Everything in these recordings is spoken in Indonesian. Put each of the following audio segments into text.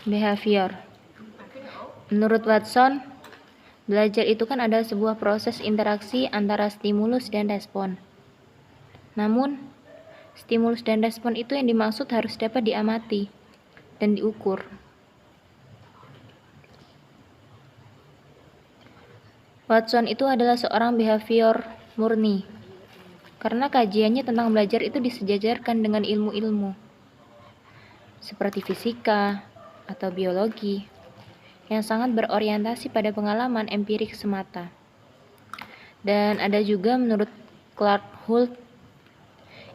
behavior. Menurut Watson, belajar itu kan adalah sebuah proses interaksi antara stimulus dan respon. Namun, stimulus dan respon itu yang dimaksud harus dapat diamati dan diukur. Watson itu adalah seorang behavior murni, karena kajiannya tentang belajar itu disejajarkan dengan ilmu-ilmu, seperti fisika atau biologi, yang sangat berorientasi pada pengalaman empirik semata. Dan ada juga menurut Clark Holt,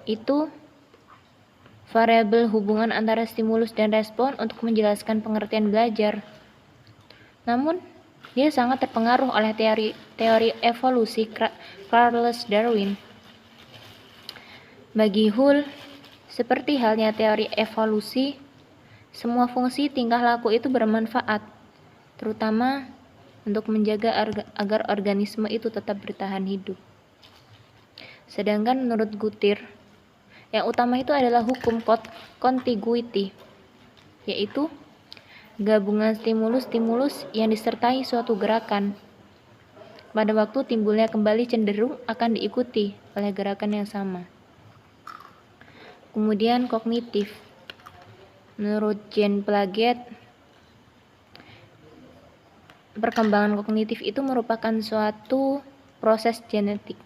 itu variabel hubungan antara stimulus dan respon untuk menjelaskan pengertian belajar. Namun, dia sangat terpengaruh oleh teori evolusi Charles Darwin. Bagi Holt, seperti halnya teori evolusi, semua fungsi tingkah laku itu bermanfaat, terutama untuk menjaga agar organisme itu tetap bertahan hidup. Sedangkan menurut Guthrie, yang utama itu adalah hukum contiguity, yaitu gabungan stimulus-stimulus yang disertai suatu gerakan. Pada waktu timbulnya kembali cenderung akan diikuti oleh gerakan yang sama. Kemudian kognitif. Menurut Jean Piaget, perkembangan kognitif itu merupakan suatu proses genetik,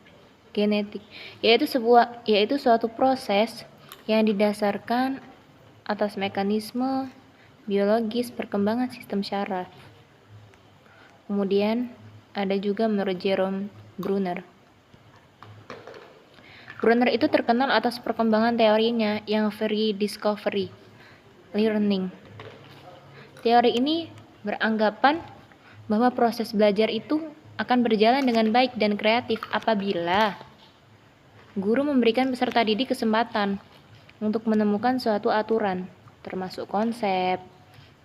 yaitu suatu proses yang didasarkan atas mekanisme biologis perkembangan sistem syaraf. Kemudian ada juga menurut Jerome Bruner. Bruner itu terkenal atas perkembangan teorinya yang free discovery learning. Teori ini beranggapan bahwa proses belajar itu akan berjalan dengan baik dan kreatif apabila guru memberikan peserta didik kesempatan untuk menemukan suatu aturan, termasuk konsep,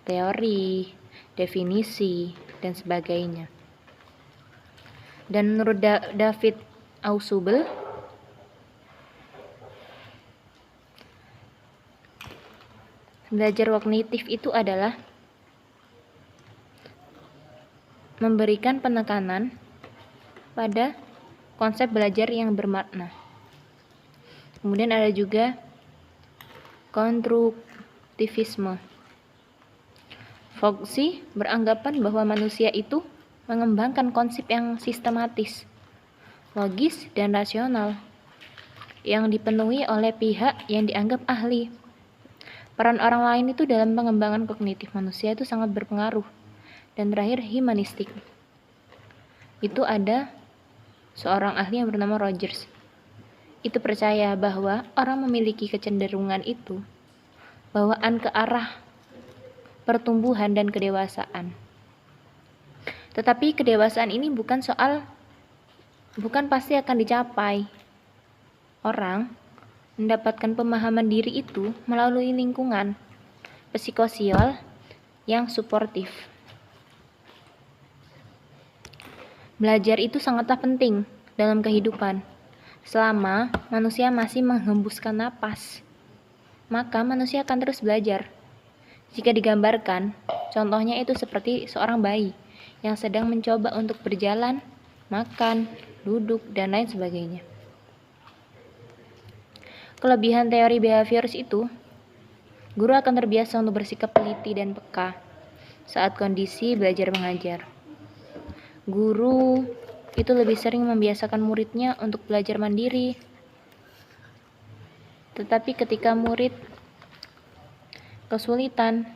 teori, definisi, dan sebagainya. Dan menurut David Ausubel, belajar kognitif itu adalah memberikan penekanan pada konsep belajar yang bermakna. Kemudian ada juga konstruktivisme. Foucault beranggapan bahwa manusia itu mengembangkan konsep yang sistematis, logis, dan rasional yang dipenuhi oleh pihak yang dianggap ahli. Peran orang lain itu dalam pengembangan kognitif manusia itu sangat berpengaruh. Dan terakhir, humanistik. Itu ada seorang ahli yang bernama Rogers. Itu percaya bahwa orang memiliki kecenderungan itu bawaan ke arah pertumbuhan dan kedewasaan. Tetapi kedewasaan ini bukan pasti akan dicapai. Orang mendapatkan pemahaman diri itu melalui lingkungan psikososial yang suportif. Belajar itu sangatlah penting dalam kehidupan. Selama manusia masih menghembuskan napas, maka manusia akan terus belajar. Jika digambarkan, contohnya itu seperti seorang bayi yang sedang mencoba untuk berjalan, makan, duduk, dan lain sebagainya. Kelebihan teori behavioris itu, guru akan terbiasa untuk bersikap teliti dan peka saat kondisi belajar mengajar. Guru itu lebih sering membiasakan muridnya untuk belajar mandiri. Tetapi ketika murid kesulitan,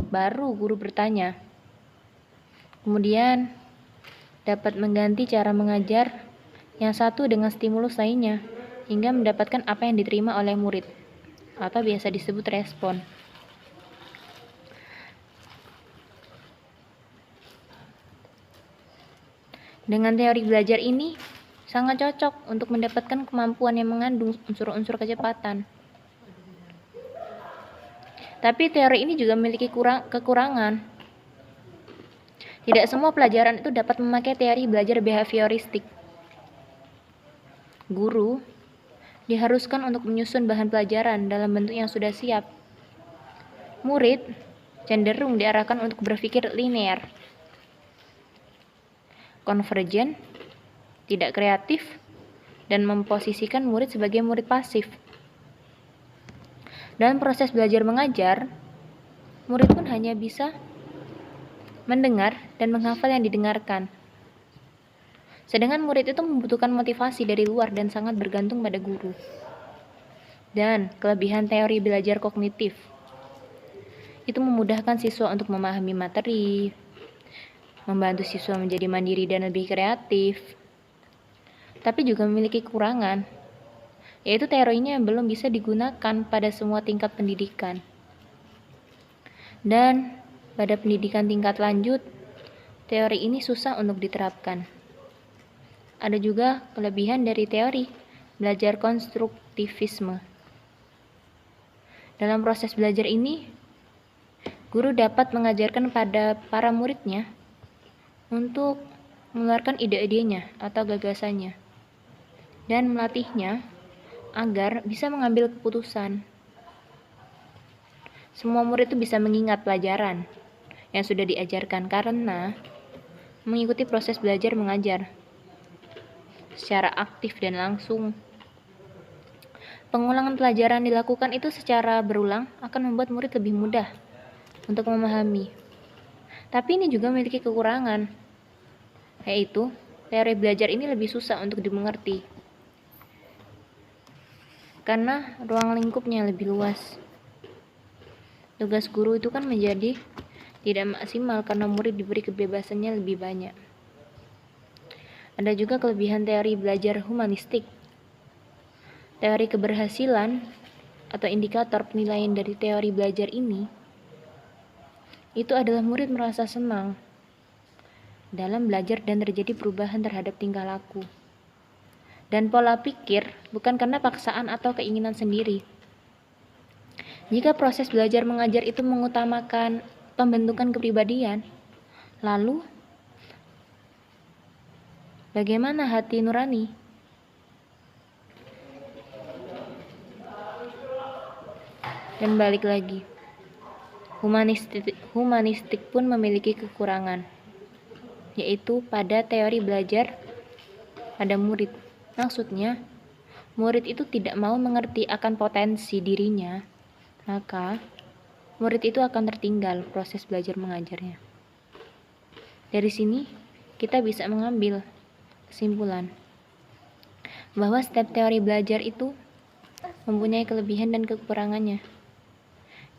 baru guru bertanya. Kemudian dapat mengganti cara mengajar yang satu dengan stimulus lainnya hingga mendapatkan apa yang diterima oleh murid, atau biasa disebut respon. Dengan teori belajar ini sangat cocok untuk mendapatkan kemampuan yang mengandung unsur-unsur kecepatan. Tapi teori ini juga memiliki kekurangan. Tidak semua pelajaran itu dapat memakai teori belajar behavioristik. Guru diharuskan untuk menyusun bahan pelajaran dalam bentuk yang sudah siap. Murid cenderung diarahkan untuk berpikir linear, konvergen, tidak kreatif, dan memposisikan murid sebagai murid pasif. Dalam proses belajar mengajar, murid pun hanya bisa mendengar dan menghafal yang didengarkan. Sedangkan murid itu membutuhkan motivasi dari luar dan sangat bergantung pada guru. Dan kelebihan teori belajar kognitif itu memudahkan siswa untuk memahami materi, membantu siswa menjadi mandiri dan lebih kreatif, tapi juga memiliki kekurangan, yaitu teorinya yang belum bisa digunakan pada semua tingkat pendidikan. Dan pada pendidikan tingkat lanjut, teori ini susah untuk diterapkan. Ada juga kelebihan dari teori belajar konstruktivisme. Dalam proses belajar ini, guru dapat mengajarkan pada para muridnya untuk mengeluarkan ide-idenya atau gagasannya dan melatihnya agar bisa mengambil keputusan. Semua murid itu bisa mengingat pelajaran yang sudah diajarkan karena mengikuti proses belajar mengajar secara aktif dan langsung. Pengulangan pelajaran dilakukan itu secara berulang akan membuat murid lebih mudah untuk memahami. Tapi ini juga memiliki kekurangan, yaitu teori belajar ini lebih susah untuk dimengerti karena ruang lingkupnya lebih luas. Tugas guru itu kan menjadi tidak maksimal karena murid diberi kebebasannya lebih banyak. Ada juga kelebihan teori belajar humanistik. Teori keberhasilan atau indikator penilaian dari teori belajar ini itu adalah murid merasa senang dalam belajar dan terjadi perubahan terhadap tingkah laku dan pola pikir, bukan karena paksaan atau keinginan sendiri. Jika proses belajar mengajar itu mengutamakan pembentukan kepribadian, lalu bagaimana hati nurani? Dan balik lagi, humanistik pun memiliki kekurangan, yaitu pada teori belajar pada murid. Maksudnya, murid itu tidak mau mengerti akan potensi dirinya, maka murid itu akan tertinggal proses belajar mengajarnya. Dari sini, kita bisa mengambil kesimpulan bahwa setiap teori belajar itu mempunyai kelebihan dan kekurangannya.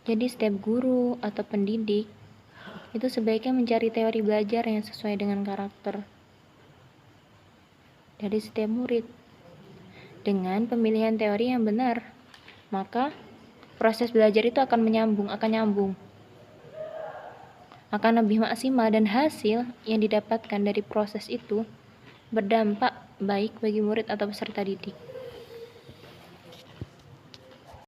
Jadi setiap guru atau pendidik itu sebaiknya mencari teori belajar yang sesuai dengan karakter dari setiap murid. Dengan pemilihan teori yang benar, maka proses belajar itu akan nyambung, akan lebih maksimal, dan hasil yang didapatkan dari proses itu berdampak baik bagi murid atau peserta didik.